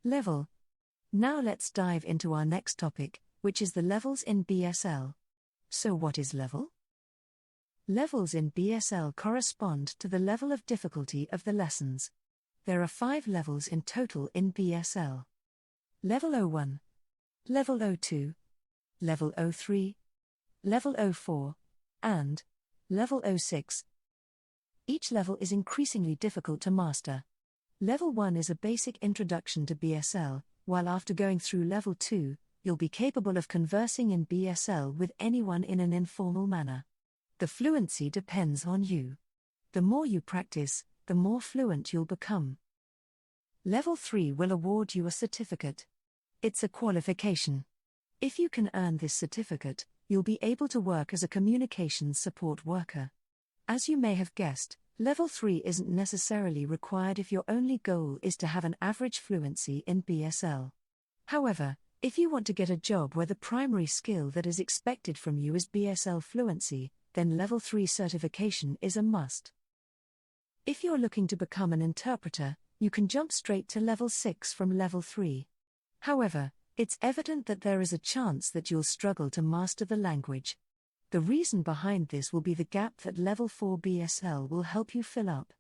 Level. Now let's dive into our next topic, which is the levels in BSL. So what is level? Levels in BSL correspond to the level of difficulty of the lessons. There are 5 levels in total in BSL. Level 01, Level 02, Level 03, Level 04, and Level 06. Each level is increasingly difficult to master. Level 1 is a basic introduction to BSL, while after going through Level 2, you'll be capable of conversing in BSL with anyone in an informal manner. The fluency depends on you. The more you practice, the more fluent you'll become. Level 3 will award you a certificate. It's a qualification. If you can earn this certificate, you'll be able to work as a communications support worker. As you may have guessed, Level 3 isn't necessarily required if your only goal is to have an average fluency in BSL. However, if you want to get a job where the primary skill that is expected from you is BSL fluency, then Level 3 certification is a must. If you're looking to become an interpreter, you can jump straight to Level 6 from Level 3. However, it's evident that there is a chance that you'll struggle to master the language. The reason behind this will be the gap that Level 4 BSL will help you fill up.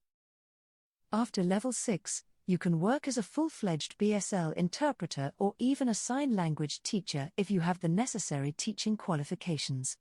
After Level 6, you can work as a full-fledged BSL interpreter or even a sign language teacher if you have the necessary teaching qualifications.